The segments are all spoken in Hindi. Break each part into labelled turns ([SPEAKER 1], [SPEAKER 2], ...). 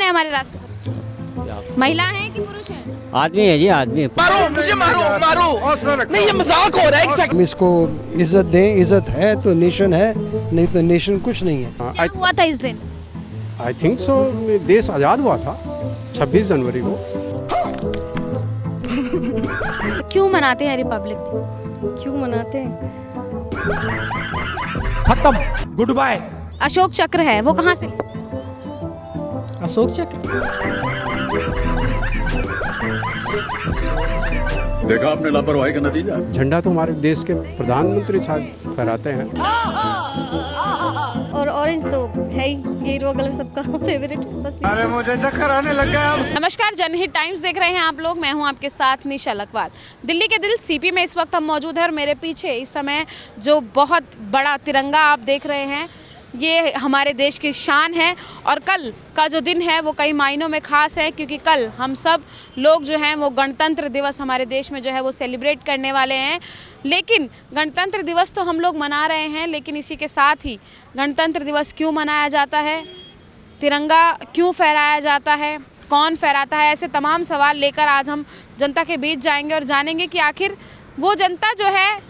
[SPEAKER 1] है हमारे राष्ट्रपति? महिला है कि पुरुष है?
[SPEAKER 2] आदमी है जी, आदमी।
[SPEAKER 3] मारो मुझे, मारो मारो, नहीं ये मजाक हो रहा है। एक सेकंड,
[SPEAKER 4] इसको इज्जत दें, इज्जत है तो नेशन है, नहीं तो नेशन कुछ नहीं है।
[SPEAKER 1] क्या हुआ था इस दिन?
[SPEAKER 5] आई थिंक सो देश आज़ाद हुआ था 26 जनवरी को।
[SPEAKER 1] क्यों मनाते हैं रिपब्लिक डे?
[SPEAKER 6] क्यों मनाते हैं?
[SPEAKER 3] खत्म, गुड बाय।
[SPEAKER 1] अशोक चक्र है, वो कहाँ से?
[SPEAKER 6] अशोक चक्र।
[SPEAKER 7] देखा आपने लापरवाही का नतीजा।
[SPEAKER 5] झंडा तो हमारे देश के प्रधानमंत्री साहब फहराते हैं।
[SPEAKER 6] और ऑरेंज तो है ही, गेरुआ कलर सबका फेवरेट बस।
[SPEAKER 4] अरे मुझे चक्कर आने लग गया।
[SPEAKER 1] नमस्कार, जनहित टाइम्स देख रहे हैं आप लोग। मैं हूं आपके साथ निशा लकवाल। दिल्ली के दिल सीपी में इस वक्त हम मौजूद हैं और मेरे पीछे इस समय जो बहुत बड़ा तिरंगा आप देख रहे हैं, ये हमारे देश की शान है। और कल का जो दिन है वो कई मायनों में ख़ास है, क्योंकि कल हम सब लोग जो हैं वो गणतंत्र दिवस हमारे देश में जो है वो सेलिब्रेट करने वाले हैं। लेकिन गणतंत्र दिवस तो हम लोग मना रहे हैं, लेकिन इसी के साथ ही गणतंत्र दिवस क्यों मनाया जाता है, तिरंगा क्यों फहराया जाता है, कौन फहराता है, ऐसे तमाम सवाल लेकर आज हम जनता के बीच जाएंगे और जानेंगे कि आखिर वो जनता जो है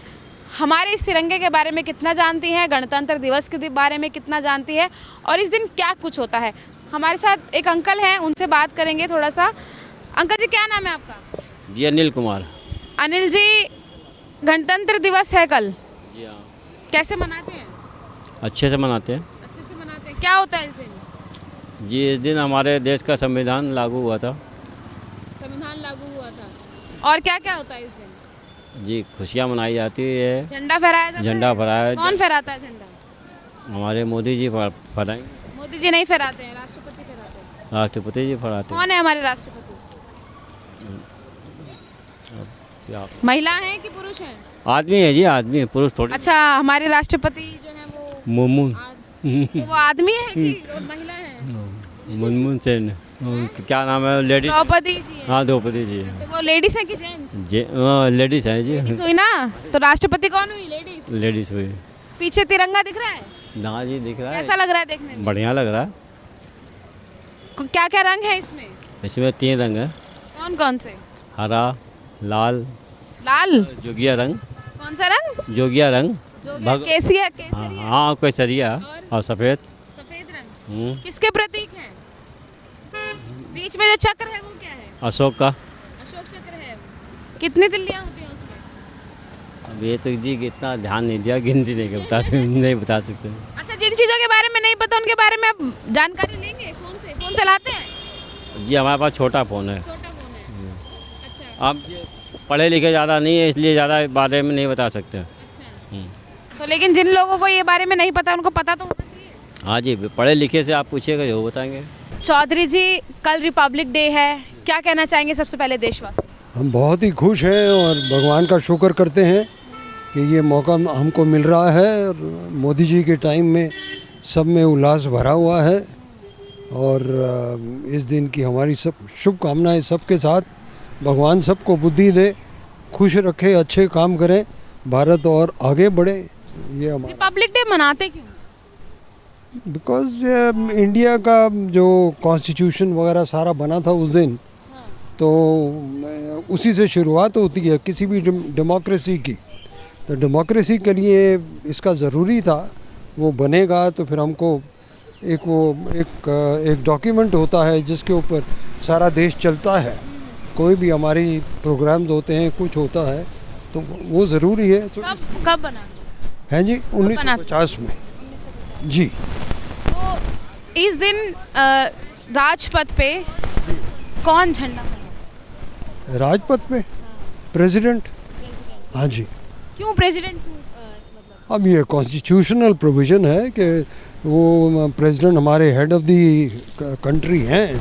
[SPEAKER 1] हमारे इस तिरंगे के बारे में कितना जानती है, गणतंत्र दिवस के बारे में कितना जानती है और इस दिन क्या कुछ होता है। हमारे साथ एक अंकल हैं, उनसे बात करेंगे थोड़ा सा। अंकल जी, क्या नाम है आपका?
[SPEAKER 2] जी अनिल कुमार।
[SPEAKER 1] अनिल जी, गणतंत्र दिवस है कल,
[SPEAKER 2] जी हाँ।
[SPEAKER 1] कैसे मनाते हैं?
[SPEAKER 2] अच्छे से मनाते हैं।
[SPEAKER 1] अच्छे से मनाते हैं। क्या होता है इस दिन?
[SPEAKER 2] जी इस दिन हमारे देश का संविधान लागू हुआ था।
[SPEAKER 1] संविधान लागू हुआ था। और क्या क्या होता है इस दिन?
[SPEAKER 2] जी खुशियाँ मनाई जाती है।
[SPEAKER 1] झंडा फहराया जाता है?
[SPEAKER 2] झंडा फहराया।
[SPEAKER 1] कौन फहराता है झंडा?
[SPEAKER 2] हमारे मोदी जी फहराएंगे।
[SPEAKER 1] मोदी जी नहीं फहराते हैं, राष्ट्रपति फहराते हैं।
[SPEAKER 2] राष्ट्रपति जी फहराते हैं।
[SPEAKER 1] कौन है हमारे राष्ट्रपति?
[SPEAKER 2] क्या
[SPEAKER 1] महिला है कि पुरुष है?
[SPEAKER 2] आदमी है जी, आदमी, पुरुष थोड़ी।
[SPEAKER 1] अच्छा, हमारे राष्ट्रपति जो है वो
[SPEAKER 2] मुनमुन
[SPEAKER 1] तो वो आदमी है कि महिला है?
[SPEAKER 2] मुनमुन सेन, क्या नाम है लेडीज?
[SPEAKER 1] द्रौपदी जी है।
[SPEAKER 2] हाँ द्रौपदी जी।
[SPEAKER 1] तो वो लेडीज है कि जेंट्स?
[SPEAKER 2] लेडीज है जी।
[SPEAKER 1] लेडीज हुई ना, तो राष्ट्रपति कौन हुई? लेडीज।
[SPEAKER 2] लेडीज हुई।
[SPEAKER 1] पीछे तिरंगा दिख रहा है,
[SPEAKER 2] हाँ जी दिख रहा है।
[SPEAKER 1] कैसा लग रहा है देखने में?
[SPEAKER 2] बढ़िया लग रहा है।
[SPEAKER 1] क्या क्या रंग है इसमें?
[SPEAKER 2] इसमें 3 रंग है।
[SPEAKER 1] कौन कौन से?
[SPEAKER 2] हरा, लाल,
[SPEAKER 1] लाल।
[SPEAKER 2] जोगिया रंग।
[SPEAKER 1] कौन सा रंग?
[SPEAKER 2] जोगिया रंग।
[SPEAKER 1] केसरिया, केसरिया।
[SPEAKER 2] हाँ केसरिया और सफ़ेद।
[SPEAKER 1] सफेद रंग किसके प्रतीक हैं? बीच में जो चक्र है वो क्या है?
[SPEAKER 2] अशोक का।
[SPEAKER 1] अशोक चक्र है। कितनी तिल्लियां होती हैं उसमें?
[SPEAKER 2] अब ये तो जी इतना ध्यान नहीं दिया, गिनती नहीं बता सकते।
[SPEAKER 1] अच्छा, जिन चीज़ों के बारे में नहीं पता उनके बारे में अब जानकारी लेंगे फोन से। फोन चलाते हैं?
[SPEAKER 2] जी हमारे पास छोटा फ़ोन है।
[SPEAKER 1] छोटा फोन है। अच्छा
[SPEAKER 2] आप ये पढ़े लिखे ज़्यादा नहीं है, इसलिए ज़्यादा बारे में नहीं बता सकते।
[SPEAKER 1] अच्छा। तो लेकिन जिन लोगों को ये बारे में नहीं पता उनको पता तो होना चाहिए।
[SPEAKER 2] हाँ जी, पढ़े लिखे से आप पूछिएगा जो बताएंगे।
[SPEAKER 1] चौधरी जी, कल रिपब्लिक डे है, क्या कहना चाहेंगे सबसे पहले देशवासी?
[SPEAKER 4] हम बहुत ही खुश हैं और भगवान का शुक्र करते हैं कि ये मौका हमको मिल रहा है। और मोदी जी के टाइम में सब में उल्लास भरा हुआ है और इस दिन की हमारी सब शुभकामनाएं सबके साथ। भगवान सबको बुद्धि दे, खुश रखे, अच्छे काम करें, भारत और आगे बढ़े। ये हमारा
[SPEAKER 1] रिपब्लिक डे मनाते क्यों?
[SPEAKER 4] बिकॉज इंडिया का जो कॉन्स्टिट्यूशन वगैरह सारा बना था उस दिन, तो उसी से शुरुआत होती है किसी भी डेमोक्रेसी की। तो डेमोक्रेसी के लिए इसका ज़रूरी था, वो बनेगा तो फिर हमको एक डॉक्यूमेंट होता है जिसके ऊपर सारा देश चलता है। कोई भी हमारी प्रोग्राम्स होते हैं, कुछ होता है, तो वो ज़रूरी है।
[SPEAKER 1] कब बना
[SPEAKER 4] है जी 1950 में जी।
[SPEAKER 1] तो इस दिन राजपथ पे कौन झंडा फहराता?
[SPEAKER 4] राजपथ पे प्रेसिडेंट। हाँ जी।
[SPEAKER 1] क्यों प्रेसिडेंट?
[SPEAKER 4] अब ये कॉन्स्टिट्यूशनल प्रोविज़न है कि वो प्रेसिडेंट हमारे हेड ऑफ दी कंट्री हैं,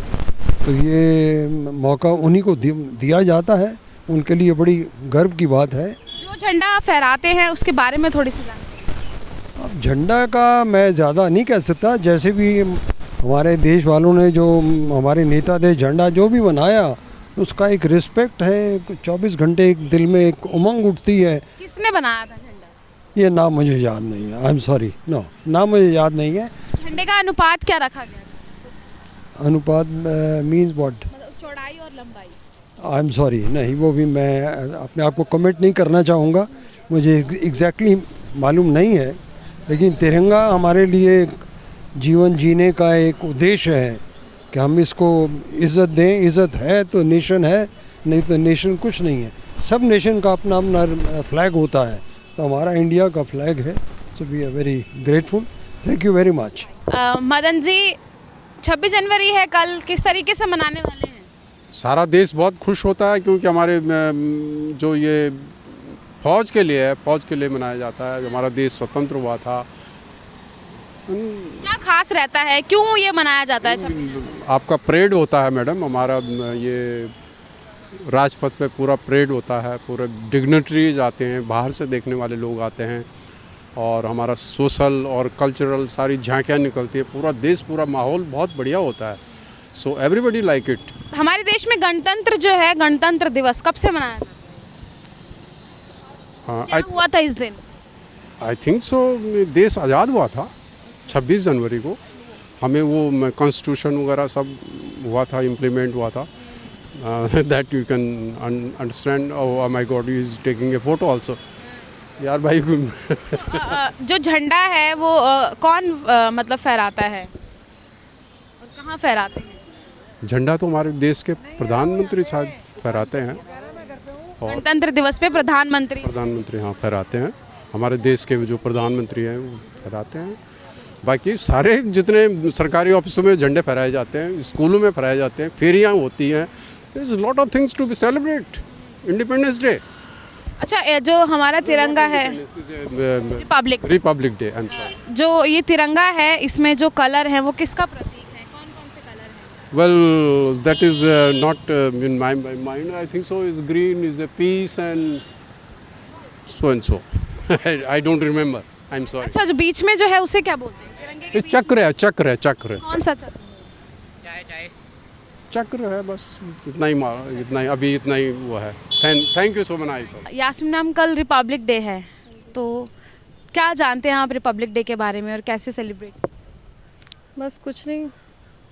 [SPEAKER 4] तो ये मौका उन्हीं को दिया जाता है। उनके लिए बड़ी गर्व की बात है।
[SPEAKER 1] जो झंडा फहराते हैं उसके बारे में थोड़ी सी जानकारी।
[SPEAKER 4] अब झंडा का मैं ज़्यादा नहीं कह सकता, जैसे भी हमारे देश वालों ने, जो हमारे नेता थे, झंडा जो भी बनाया उसका एक रिस्पेक्ट है। 24 घंटे एक दिल में एक उमंग उठती है।
[SPEAKER 1] किसने बनाया था झंडा?
[SPEAKER 4] ये नाम मुझे याद नहीं है, आई एम सॉरी, नो नाम मुझे याद नहीं है।
[SPEAKER 1] झंडे का अनुपात क्या रखा गया था?
[SPEAKER 4] अनुपात मीन्स व्हाट?
[SPEAKER 1] मतलब चौड़ाई और लंबाई।
[SPEAKER 4] आई एम सॉरी, नहीं वो भी मैं अपने आप को कमेंट नहीं करना चाहूँगा, मुझे एग्जैक्टली मालूम नहीं है। लेकिन तिरंगा हमारे लिए जीवन जीने का एक उद्देश्य है कि हम इसको इज़्ज़त दें। इज़्ज़त है तो नेशन है, नहीं तो नेशन कुछ नहीं है। सब नेशन का अपना अपना फ्लैग होता है, तो हमारा इंडिया का फ्लैग है। So we are very grateful, thank you very much.
[SPEAKER 1] Madan ji, 26 जनवरी है कल, किस तरीके से मनाने वाले हैं?
[SPEAKER 5] सारा देश बहुत खुश होता है क्योंकि हमारे जो ये फौज के लिए है, फौज के लिए मनाया जाता है। हमारा देश स्वतंत्र हुआ था।
[SPEAKER 1] क्या खास रहता है, क्यों ये मनाया जाता है 26?
[SPEAKER 5] आपका परेड होता है मैडम, हमारा ये राजपथ पे पूरा परेड होता है, पूरे डिग्नेटरीज आते हैं, बाहर से देखने वाले लोग आते हैं, और हमारा सोशल और कल्चरल सारी झांकियाँ निकलती है। पूरा देश, पूरा माहौल बहुत बढ़िया होता है। So everybody like it.
[SPEAKER 1] हमारे देश में गणतंत्र जो है, गणतंत्र दिवस कब से मनाया जाता है? क्या हुआ था इस दिन?
[SPEAKER 5] आई थिंक सो देश आज़ाद हुआ था 26 जनवरी को। हमें वो कॉन्स्टिट्यूशन वगैरह सब हुआ था, इम्प्लीमेंट हुआ था। That you can understand. Oh my God, he is taking a photo also. यार भाई
[SPEAKER 1] जो झंडा है वो कौन मतलब फहराता है और कहाँ फहराते हैं?
[SPEAKER 5] झंडा तो हमारे देश के प्रधानमंत्री साहब फहराते हैं, और
[SPEAKER 1] गणतंत्र दिवस पे
[SPEAKER 5] प्रधानमंत्री हाँ फहराते हैं। हमारे देश के जो प्रधानमंत्री हैं वो फहराते हैं। बाकी सारे जितने सरकारी ऑफिसों में झंडे फहराए जाते हैं, स्कूलों में फहराए जाते हैं, फेरियाँ होती हैं। There is lot of things to be celebrate. Independence day.
[SPEAKER 1] अच्छा, जो हमारा तिरंगा है,
[SPEAKER 5] republic day, I am sorry.
[SPEAKER 1] जो ये तिरंगा है, इसमें जो कलर है वो किसका प्रतीक है? कौन कौन से कलर हैं?
[SPEAKER 5] Well, that is not in my mind. I think so. Is green is a peace and so. I don't remember. I'm sorry.
[SPEAKER 1] अच्छा, जो बीच में जो है उसे क्या बोलते हैं? तिरंगे के
[SPEAKER 5] ये
[SPEAKER 1] बीच
[SPEAKER 5] चक्र है, चक्र है, चक्र है।
[SPEAKER 1] कौन सा चक्र?
[SPEAKER 5] चक्र है, बस इतना ही अभी इतना ही हुआ है। Thank you so much.
[SPEAKER 1] Yasmin ma'am, कल रिपब्लिक डे है, तो क्या जानते हैं आप रिपब्लिक डे के बारे में और कैसे सेलिब्रेट?
[SPEAKER 6] बस कुछ नहीं,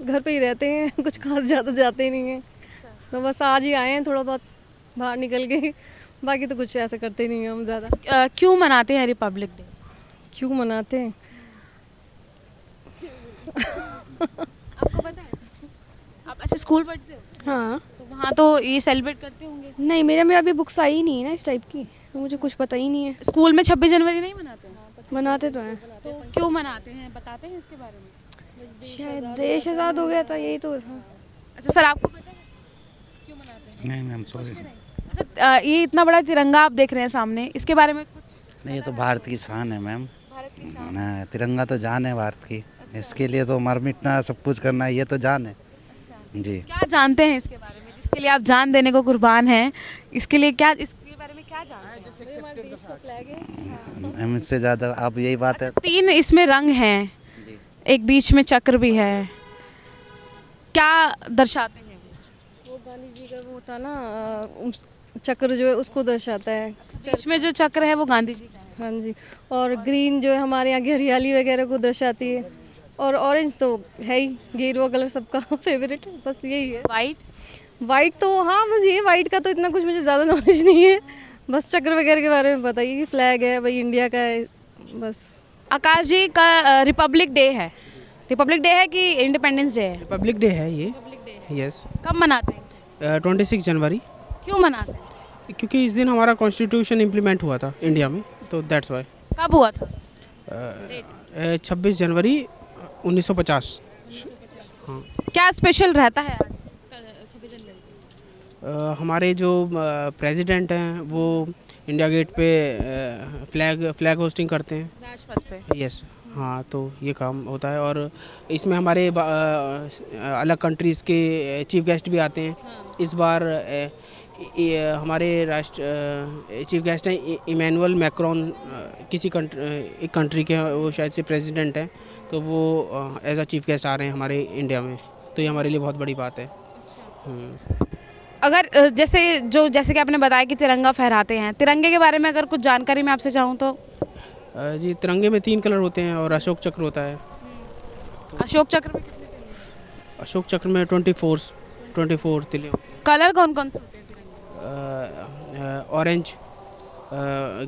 [SPEAKER 6] घर पे ही रहते हैं, कुछ खास ज़्यादा जाते नहीं हैं। तो बस आज ही आए हैं, थोड़ा बहुत बाहर निकल के, बाकी तो कुछ ऐसा करते नहीं हैं हम ज़्यादा।
[SPEAKER 1] क्यों मनाते हैं रिपब्लिक डे?
[SPEAKER 6] क्यों मनाते हैं?
[SPEAKER 1] आपको पता है? आप अच्छा स्कूल पढ़ते हो?
[SPEAKER 8] हाँ।
[SPEAKER 1] तो वहाँ तो ये सेलिब्रेट करते होंगे।
[SPEAKER 8] नहीं, मेरे में अभी बुक्स आई नहीं है ना इस टाइप की, तो मुझे कुछ पता ही नहीं है।
[SPEAKER 1] स्कूल में 26 जनवरी नहीं मनाते हैं?
[SPEAKER 8] मनाते तो हैं।
[SPEAKER 1] तो क्यों मनाते हैं, बताते हैं इसके बारे में?
[SPEAKER 8] शायद देश आज़ाद हो गया था, यही तो था।
[SPEAKER 1] अच्छा सर, आपको पता है क्यों मनाते हैं?
[SPEAKER 9] नहीं मैम, सॉरी।
[SPEAKER 1] अच्छा, ये इतना बड़ा तिरंगा आप देख रहे हैं सामने, इसके बारे में कुछ?
[SPEAKER 9] नहीं, ये तो भारत की शान है मैम।
[SPEAKER 1] भारत की शान।
[SPEAKER 9] हाँ, तिरंगा तो जान है भारत की। इसके लिए तो मर मिटना, सब कुछ करना, ये तो जान है। जी।
[SPEAKER 1] क्या जानते हैं इसके बारे में, जिसके लिए आप जान देने को कुर्बान हैं? इसके लिए क्या, इसके बारे में क्या जानते हैं?
[SPEAKER 6] हमारे देश का फ्लैग है।
[SPEAKER 9] मैम, इससे ज़्यादा आप यही बात है।
[SPEAKER 1] 3 इसमें रंग हैं, एक बीच में चक्र भी है, क्या दर्शाते हैं?
[SPEAKER 6] वो गांधी जी का वो था ना, चक्र जो है उसको दर्शाता है।
[SPEAKER 1] बीच में जो चक्र है वो गांधी जी का है।
[SPEAKER 6] हाँ जी। और ग्रीन जो है हमारे यहाँ की हरियाली वगैरह को दर्शाती है, और ऑरेंज तो है ही, गेरुआ कलर सबका फेवरेट, बस यही है। वाइट तो हाँ, बस ये वाइट का तो इतना कुछ मुझे ज़्यादा नॉलेज नहीं है, बस चक्र वगैरह के बारे में बताइए कि फ्लैग है भाई इंडिया का है, बस।
[SPEAKER 1] आकाश जी का रिपब्लिक डे है, रिपब्लिक डे है कि इंडिपेंडेंस डे है?
[SPEAKER 10] रिपब्लिक डे है ये। यस।
[SPEAKER 1] कब मनाते हैं?
[SPEAKER 10] 26 जनवरी।
[SPEAKER 1] क्यों मनाते हैं?
[SPEAKER 10] क्योंकि इस दिन हमारा कॉन्स्टिट्यूशन इम्प्लीमेंट हुआ था इंडिया में, तो दैट्स वाई।
[SPEAKER 1] कब हुआ था?
[SPEAKER 10] 26 जनवरी 1950। हाँ।
[SPEAKER 1] क्या स्पेशल रहता है आज 26 जनवरी?
[SPEAKER 10] हमारे जो प्रेसिडेंट हैं वो इंडिया गेट पे फ्लैग होस्टिंग करते हैं
[SPEAKER 1] राजपथ पे।
[SPEAKER 10] यस। हाँ, तो ये काम होता है, और इसमें हमारे अलग कंट्रीज़ के चीफ गेस्ट भी आते हैं।
[SPEAKER 1] हाँ।
[SPEAKER 10] इस बार हमारे राष्ट्र चीफ गेस्ट हैं इमैनुअल मैक्रोन, किसी एक कंट्री के, वो शायद से प्रेसिडेंट हैं, तो वो एज अ चीफ गेस्ट आ रहे हैं हमारे इंडिया में, तो ये हमारे लिए बहुत बड़ी बात है।
[SPEAKER 1] अगर जैसे कि आपने बताया कि तिरंगा फहराते हैं, तिरंगे के बारे में अगर कुछ जानकारी मैं आपसे चाहूँ तो?
[SPEAKER 10] जी, तिरंगे में 3 कलर होते हैं और अशोक चक्र होता है।
[SPEAKER 1] अशोक चक्र में कितने
[SPEAKER 10] अशोक चक्र में 24 तिले होते
[SPEAKER 1] कलर कौन कौन से होते हैं तिरंगे
[SPEAKER 10] हैं, ऑरेंज,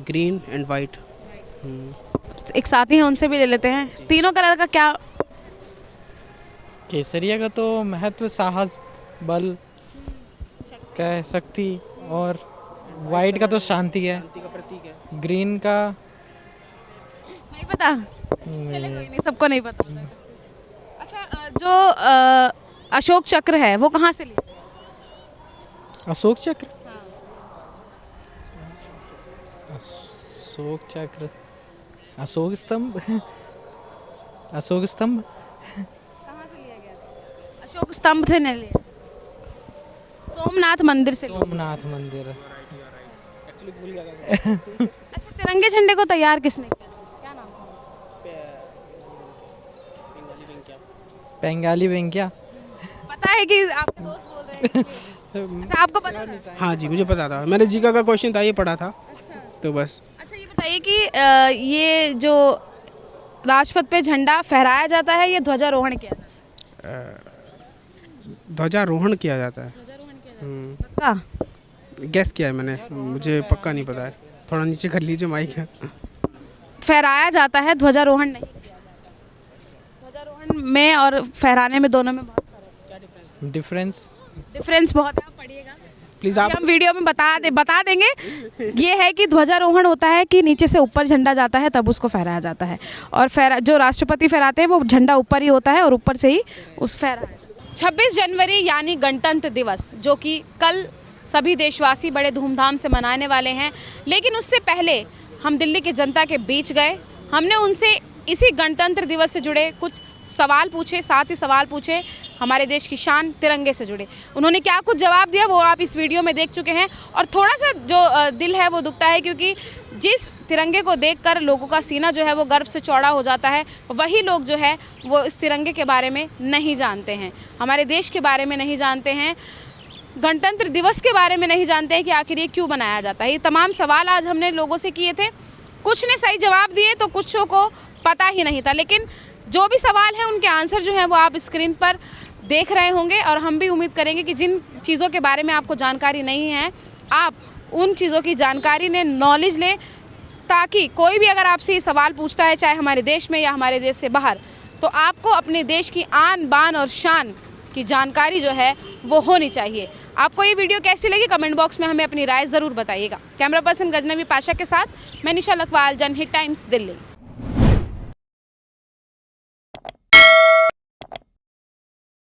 [SPEAKER 10] ग्रीन एंड वाइट।
[SPEAKER 1] एक साथी हैं उनसे भी ले लेते हैं। तीनों कलर का क्या?
[SPEAKER 11] केसरिया का तो महत्व साहस, बल, कह सकती, और वाइट का तो शांति है, ग्रीन का
[SPEAKER 1] नहीं पता, चले कोई नहीं, सबको नहीं पता होता है कुछ। अच्छा, जो अशोक चक्र है वो कहाँ से लिया?
[SPEAKER 11] अशोक चक्र, अशोक चक्र, अशोक स्तंभ, अशोक स्तंभ,
[SPEAKER 1] कहाँ से लिया गया था? अशोक स्तंभ से नहीं लिया, सोमनाथ मंदिर से लिया।
[SPEAKER 11] सोमनाथ मंदिर।
[SPEAKER 1] अच्छा, तिरंगे झंडे को तैयार किसने किया? क्या नाम था?
[SPEAKER 11] बंगाली वेंक्या।
[SPEAKER 1] पता है कि आपके दोस्त बोल रहे हैं इसलिए। अच्छा, आपको पता है?
[SPEAKER 10] हाँ जी, मुझे पता था, मैंने जीका का क्वेश्चन था, ये पढ़ा था। तो बस।
[SPEAKER 1] अच्छा, ये बताइए कि ये जो राजपथ पे झंडा फहराया जाता है, ये ध्वजारोहण किया जाता है?
[SPEAKER 10] ध्वजारोहण किया जाता है।
[SPEAKER 1] पक्का?
[SPEAKER 10] गैस किया है मैंने, मुझे पक्का नहीं पता है, थोड़ा नीचे कर लीजिए माइक।
[SPEAKER 1] फहराया जाता है, ध्वजारोहण नहीं किया जाता है। ध्वजारोहण में और फहराने में, दोनों में बहुत फर्क है। डिफरेंस बहुत है, आप पढ़िएगा
[SPEAKER 10] प्लीज़। आप
[SPEAKER 1] हम वीडियो में बता देंगे। ये है कि ध्वजारोहण होता है कि नीचे से ऊपर झंडा जाता है, तब उसको फहराया जाता है। और जो राष्ट्रपति फहराते हैं वो झंडा ऊपर ही होता है और ऊपर से ही उस फहराया। 26 जनवरी यानी गणतंत्र दिवस, जो कि कल सभी देशवासी बड़े धूमधाम से मनाने वाले हैं, लेकिन उससे पहले हम दिल्ली की जनता के बीच गए। हमने उनसे इसी गणतंत्र दिवस से जुड़े कुछ सवाल पूछे, साथ ही सवाल पूछे हमारे देश की शान तिरंगे से जुड़े। उन्होंने क्या कुछ जवाब दिया वो आप इस वीडियो में देख चुके हैं। और थोड़ा सा जो दिल है वो दुखता है, क्योंकि जिस तिरंगे को देखकर लोगों का सीना जो है वो गर्व से चौड़ा हो जाता है, वही लोग जो है वो इस तिरंगे के बारे में नहीं जानते हैं, हमारे देश के बारे में नहीं जानते हैं, गणतंत्र दिवस के बारे में नहीं जानते हैं कि आखिर ये क्यों बनाया जाता है। ये तमाम सवाल आज हमने लोगों से किए थे, कुछ ने सही जवाब दिए तो कुछों को पता ही नहीं था। लेकिन जो भी सवाल हैं उनके आंसर जो हैं वो आप स्क्रीन पर देख रहे होंगे, और हम भी उम्मीद करेंगे कि जिन चीज़ों के बारे में आपको जानकारी नहीं है, आप उन चीज़ों की जानकारी ने नॉलेज लें, ताकि कोई भी अगर आपसे ये सवाल पूछता है, चाहे हमारे देश में या हमारे देश से बाहर, तो आपको अपने देश की आन बान और शान की जानकारी जो है वो होनी चाहिए। आपको ये वीडियो कैसी लगी कमेंट बॉक्स में हमें अपनी राय ज़रूर बताइएगा। कैमरा पर्सन गजनवी पाशा के साथ मैं निशा लखवाल, जनहित टाइम्स, दिल्ली।